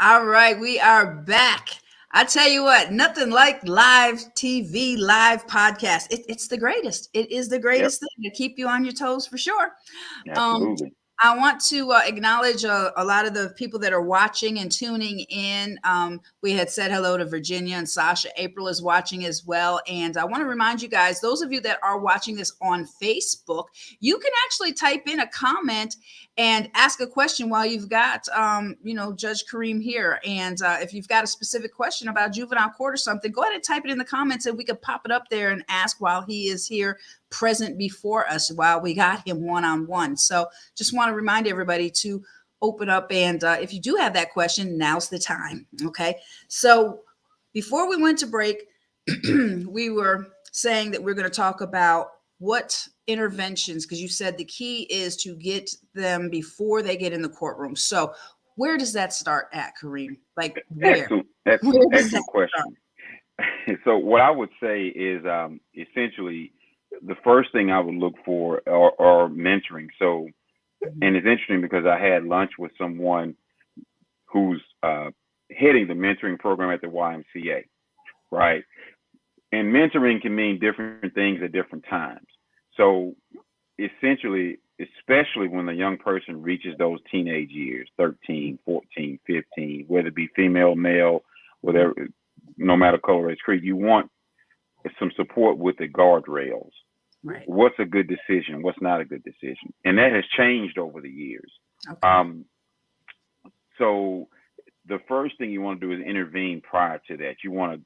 All right, we are back. I tell you what, nothing like live TV, live podcast. It's the greatest. It is the greatest thing to keep you on your toes for sure. Absolutely. I want to acknowledge a lot of the people that are watching and tuning in. We had said hello to Virginia and Sasha. April is watching as well. And I want to remind you guys, those of you that are watching this on Facebook, you can actually type in a comment and ask a question while you've got, Judge Kareem here. And if you've got a specific question about juvenile court or something, go ahead and type it in the comments and we could pop it up there and ask while he is here present before us, while we got him one-on-one. So just want to remind everybody to open up. And if you do have that question, now's the time. Okay. So before we went to break, we were saying that we're going to talk about what interventions, because you said the key is to get them before they get in the courtroom. So where does that start at, Kareem? Like where? Excellent question. So what I would say is essentially the first thing I would look for are mentoring. So, and it's interesting because I had lunch with someone who's heading the mentoring program at the YMCA, right? And mentoring can mean different things at different times. So essentially, especially when the young person reaches those teenage years, 13, 14, 15, whether it be female, male, whatever, no matter color, race, creed, you want some support with the guardrails. Right. What's a good decision? What's not a good decision? And that has changed over the years. Okay. So the first thing you want to do is intervene prior to that. You want to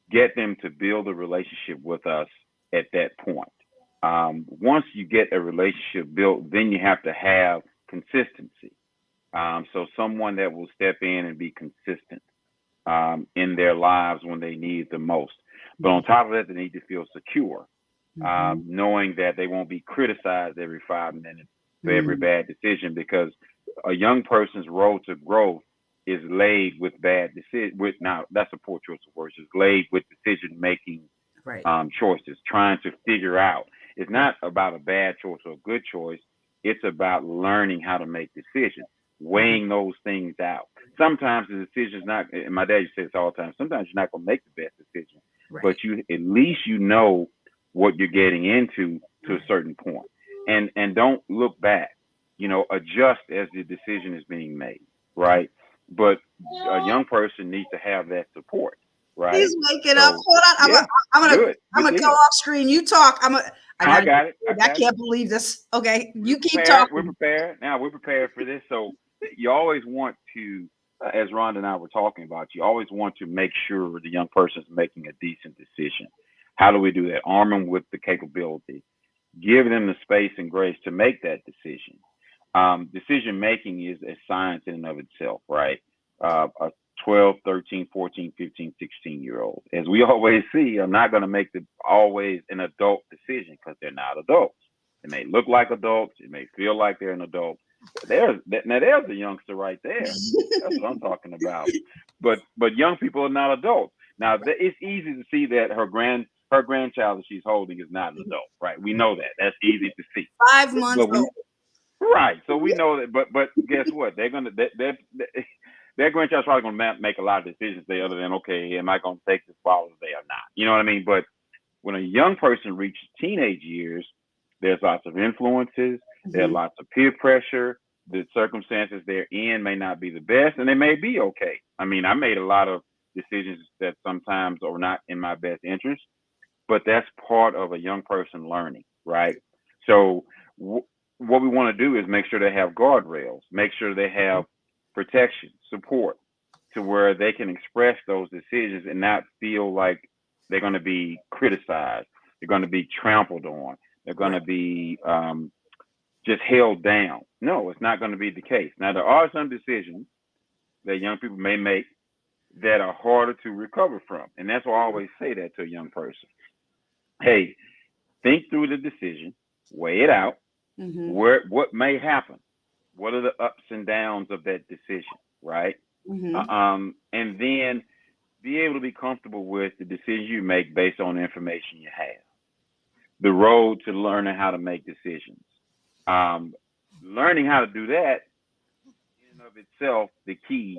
get them to build a relationship with us at that point. Once you get a relationship built, then you have to have consistency. So someone that will step in and be consistent in their lives when they need it the most. But on top of that, they need to feel secure, knowing that they won't be criticized every 5 minutes for every bad decision, because a young person's road to growth is laid with bad decision. Now that's a poor choice of words. Is laid with decision making Right. choices, trying to figure out. It's not about a bad choice or a good choice. It's about learning how to make decisions, weighing those things out. Sometimes the decision's not, and my dad used to say this all the time, sometimes you're not going to make the best decision, Right. but you at least you know what you're getting into to a certain point. And don't look back, adjust as the decision is being made, right? But a young person needs to have that support, right? He's waking up. So, Hold on. yeah, I'm gonna good. I'm Good gonna go deal. off screen. You talk. I got it. I can't believe this. Okay, you keep We're talking. prepared. Now we're prepared for this. So you always want to, as Rhonda and I were talking about, you always want to make sure the young person is making a decent decision. How do we do that? Arm them with the capability. Give them the space and grace to make that decision. Decision making is a science in and of itself, right? A 12, 13, 14, 15, 16-year old. As we always see, are not going to make always an adult decision because they're not adults. They may look like adults. It may feel like they're an adult. There's a youngster right there. That's what I'm talking about. But young people are not adults. Now it's easy to see that her grandchild that she's holding is not an adult, right? We know that. That's easy to see. 5 months But old. right. So we know that. But guess what? Their grandchild's probably going to make a lot of decisions there, other than, okay, am I going to take this Father's Day or not? You know what I mean? But when a young person reaches teenage years, there's lots of influences. There's lots of peer pressure. The circumstances they're in may not be the best, and they may be okay. I mean, I made a lot of decisions that sometimes are not in my best interest, but that's part of a young person learning, right? So what we want to do is make sure they have guardrails, make sure they have protection, support, to where they can express those decisions and not feel like they're going to be criticized, they're going to be trampled on, they're going to be just held down. No, it's not going to be the case. Now, there are some decisions that young people may make that are harder to recover from. And that's why I always say that to a young person. Hey, think through the decision, weigh it out, what may happen, what are the ups and downs of that decision, right? And then be able to be comfortable with the decisions you make based on the information you have. The road to learning how to make decisions. Learning how to do that in and of itself the key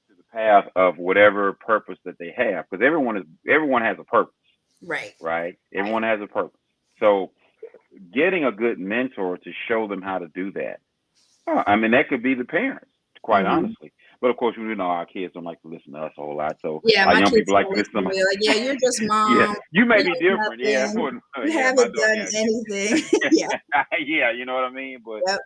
to the path of whatever purpose that they have, because everyone has a purpose, right? Everyone has a purpose. So getting a good mentor to show them how to do that. I mean, that could be the parents, quite honestly. But of course, we know our kids don't like to listen to us a whole lot. So Yeah, our my young kids people like to always listen to be like, yeah, you're just mom. yeah, you may be know different. Yeah, that's what, You yeah, my haven't daughter, done yeah, anything. Yeah. yeah, you know what I mean. But Yep.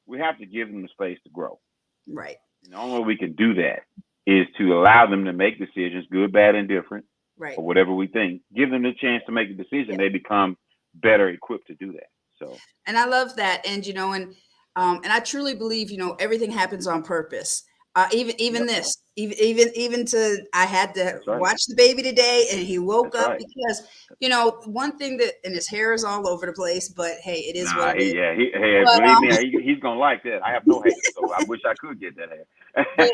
we have to give them the space to grow. Right. And the only way we can do that is to allow them to make decisions, good, bad, and different, Right. or whatever we think. Give them the chance to make a decision. They become better equipped to do that. So, And I love that. And, and I truly believe, everything happens on purpose. Even this, even to, I had to That's right. watch the baby today, and he woke That's up right. because, one thing that, and his hair is all over the place, but hey, it is what it is. Hey, But, believe me, he's gonna like that. I have no hair, so I wish I could get that hair. but,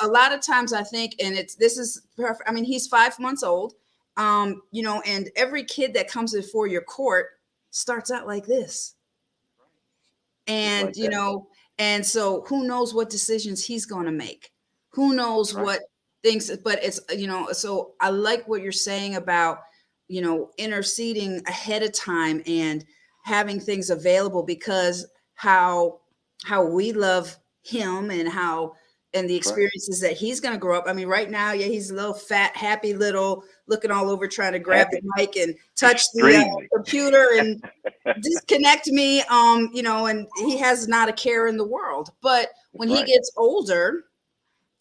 a lot of times I think, and this is perfect. I mean, he's 5 months old, and every kid that comes before your court starts out like this. And, like that. and so who knows what decisions he's going to make? Who knows Right. things, but it's, so I like what you're saying about, interceding ahead of time and having things available, because how we love him and how and the That's right. experiences that he's going to grow up. I mean, right now, yeah, he's a little fat, happy little looking all over trying to grab the Happy. mic and touch the Extremely. computer and disconnect me, and he has not a care in the world. But when That's he right. gets older,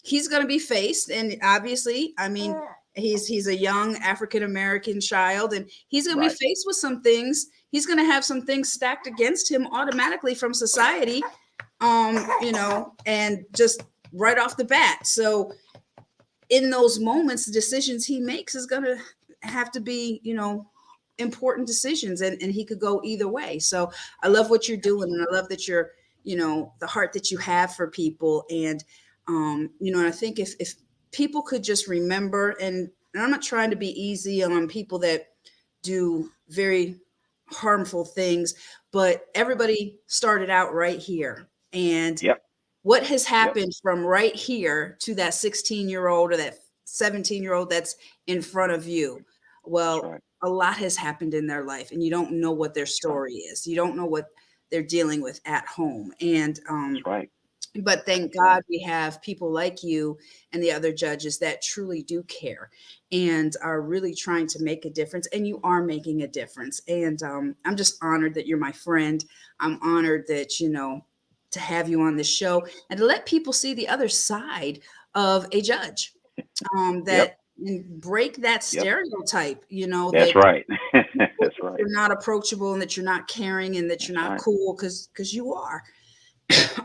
he's going to be faced, and obviously, I mean, he's a young African American child, and he's going to be Right. faced with some things. He's going to have some things stacked against him automatically from society, and just right off the bat. So in those moments, the decisions he makes is going to have to be, important decisions, and he could go either way. So I love what you're doing, and I love that you're, the heart that you have for people. And and I think if people could just remember, and I'm not trying to be easy on people that do very harmful things, but everybody started out right here. And Yep. what has Yep. happened from right here to that 16-year-old or that 17-year-old that's in front of you? That's Well, right. a lot has happened in their life, and you don't know what their That's right. story is. You don't know what they're dealing with at home. And That's right. but thank That's right. God we have people like you and the other judges that truly do care and are really trying to make a difference. And you are making a difference. And I'm just honored that you're my friend. I'm honored that, to have you on the show and to let people see the other side of a judge, Yep. that break that Yep. stereotype, That's that right. That's right. you're not approachable and that you're not caring and that you're That's not right. cool, because you are. That's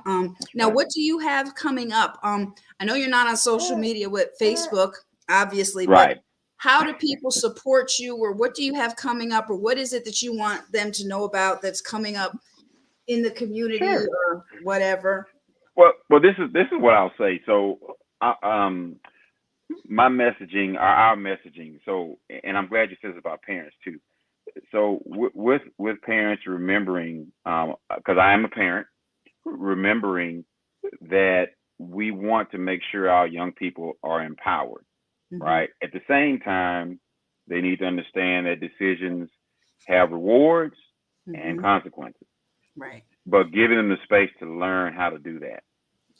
Now, right. what do you have coming up? I know you're not on social media with Facebook, obviously, but Right. how do people support you, or what do you have coming up, or what is it that you want them to know about that's coming up in the community Sure. or whatever? Well, this is what I'll say. So, uh, um, my messaging, our messaging. So, and I'm glad you said this about parents too. So, with parents remembering, because I am a parent, remembering that we want to make sure our young people are empowered, Hmm. right? At the same time, they need to understand that decisions have rewards and Hmm. consequences, Right. but giving them the space to learn how to do that.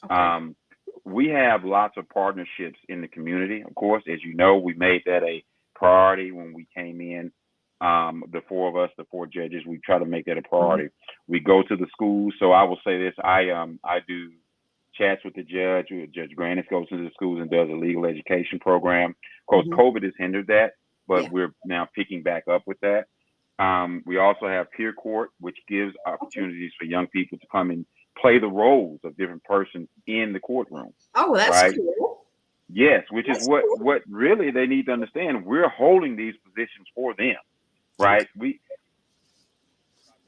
Okay. Um, we have lots of partnerships in the community. Of course, as you know, we made that a priority when we came in. The four of us, the four judges, we try to make that a Hmm. priority. We go to the schools. So I will say this: I do chats with the judge. Judge Grandis goes to the schools and does a legal education program. Of course, Hmm. COVID has hindered that, but Yeah. we're now picking back up with that. We also have peer court, which gives Okay. opportunities for young people to come and play the roles of different persons in the courtroom, Oh, that's right? cool. Yes, which is That's what cool. what really they need to understand. We're holding these positions for them, Okay. right? We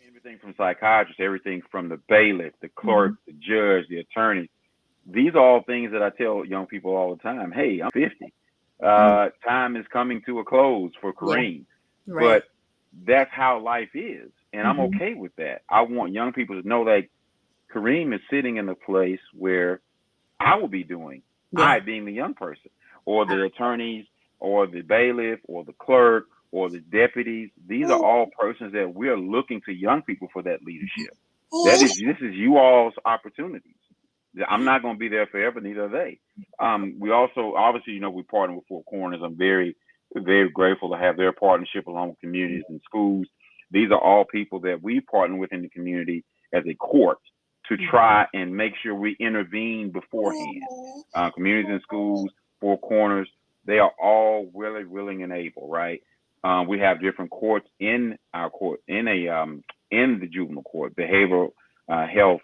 everything from psychiatrists, everything from the bailiff, the Hmm. clerk, the judge, the attorney. These are all things that I tell young people all the time. Hey, I'm 50. Hmm. Time is coming to a close for Yeah. Kareem, Right. but that's how life is, and I'm Hmm. okay with that. I want young people to know that Kareem is sitting in a place where I will be doing, Yeah. I being the young person, or the attorneys, or the bailiff, or the clerk, or the deputies. These are all persons that we're looking to young people for that leadership. This is you all's opportunities. I'm not going to be there forever, neither are they. We also obviously, we partner with Four Corners. I'm very, very grateful to have their partnership along with communities and schools. These are all people that we partner with in the community as a court to try and make sure we intervene beforehand. Communities and schools, Four Corners, they are all really willing and able, right? We have different courts in our court, in the juvenile court, behavioral health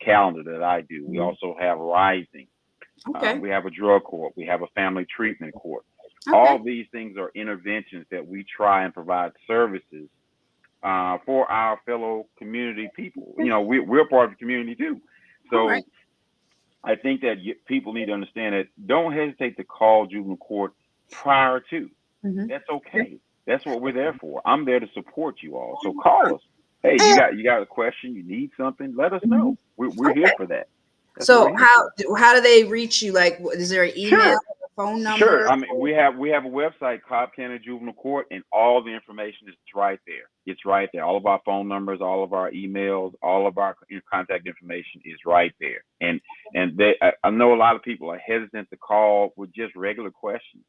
calendar that I do. We Mhm. also have Rising. Okay. We have a drug court. We have a family treatment court. Okay. All these things are interventions that we try and provide services for our fellow community people. We're part of the community too. All right. So I think that people need to understand that don't hesitate to call juvenile court prior to. Hmm. That's okay. That's what we're there for. I'm there to support you all. So call us. Hey, you got a question? You need something? Let us Hmm. know. We're here Okay. for that. That's what So we're here for. how do they reach you? Like, is there an email, Sure. phone number? Sure. I mean, we have a website, Cobb County Juvenile Court, and all the information is right there. It's right there. All of our phone numbers, all of our emails, all of our contact information is right there. And I know a lot of people are hesitant to call with just regular questions,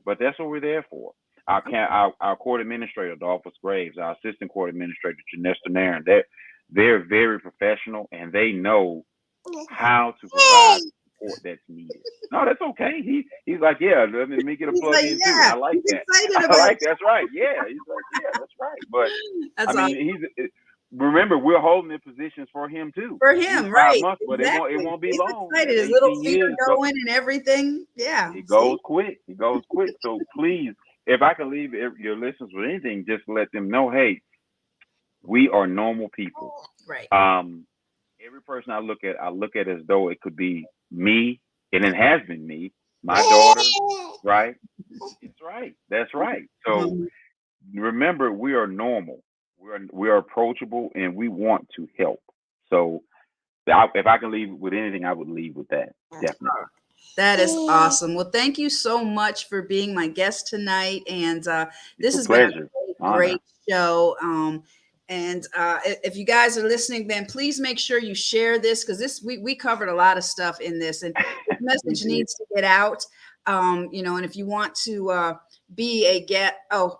but that's what we're there for. Our court administrator, Adolphus Graves, our assistant court administrator, Janesta Nairn, they're very professional, and they know how to provide support that's needed. No, that's okay. He's like, yeah, let me get a plug in too. I like that. I like that's right. Yeah, he's like, yeah, that's right. But That's I mean, remember, we're holding the positions for him too. for him, He's 5 right? months, but Exactly. it won't be He's long. excited. His 18 little finger years, going and everything. Yeah. It goes quick. It goes quick. So please, if I can leave your listeners with anything, just let them know, hey, we are normal people. Right. Every person I look at as though it could be me, and it has been me, my daughter, right? It's right. That's right. So remember, we are normal. We are approachable, and we want to help. So if I can leave with anything, I would leave with that. Definitely. That is awesome. Well, thank you so much for being my guest tonight. And this has pleasure. been a great show. And if you guys are listening, then please make sure you share this, because we covered a lot of stuff in this, and this message needs to get out. And if you want to be a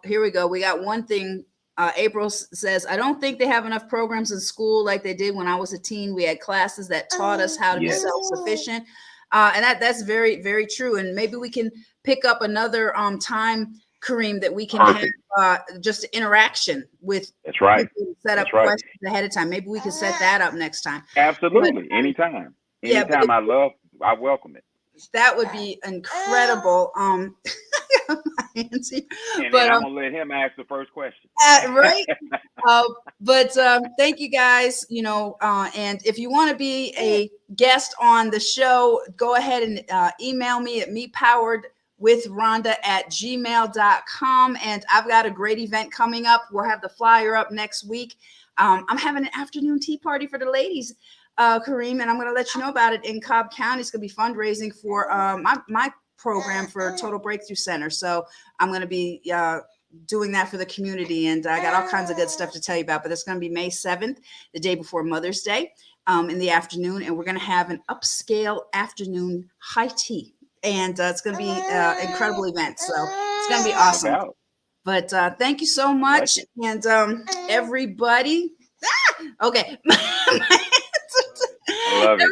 here we go. We got one thing. April says, I don't think they have enough programs in school like they did when I was a teen. We had classes that taught us how to be self-sufficient. And that's very, very true. And maybe we can pick up another time, Kareem, that we can have just interaction with. That's right. Set up questions ahead of time. Maybe we can set that up next time. Absolutely. Anytime. Anytime. I welcome it. That would be incredible. And but I'm gonna let him ask the first question. Right. But thank you guys. And if you want to be a guest on the show, go ahead and email me at mepoweredwithrhonda@gmail.com. And I've got a great event coming up. We'll have the flyer up next week. I'm having an afternoon tea party for the ladies, Kareem, and I'm going to let you know about it in Cobb County. It's going to be fundraising for my program for Total Breakthrough Center. So I'm going to be doing that for the community, and I got all kinds of good stuff to tell you about. But it's going to be May 7th, the day before Mother's Day, in the afternoon, and we're going to have an upscale afternoon high tea, and it's going to be an incredible event. So it's going to be awesome. But thank you so much, and everybody. Okay. I love it.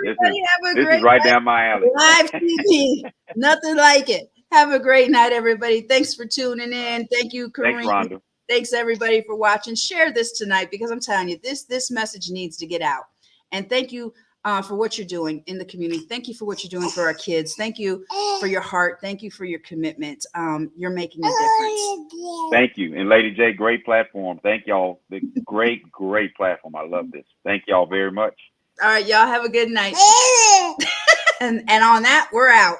This is right down my alley. Live TV. Nothing like it. Have a great night, everybody. Thanks for tuning in. Thank you, Kareem. Thanks, Rhonda. Thanks, everybody, for watching. Share this tonight, because I'm telling you, this message needs to get out. And thank you for what you're doing in the community. Thank you for what you're doing for our kids. Thank you for your heart. Thank you for your commitment. You're making a difference. Thank you. And Lady J, great platform. Thank y'all. The great platform. I love this. Thank y'all very much. All right, y'all have a good night. And on that, we're out.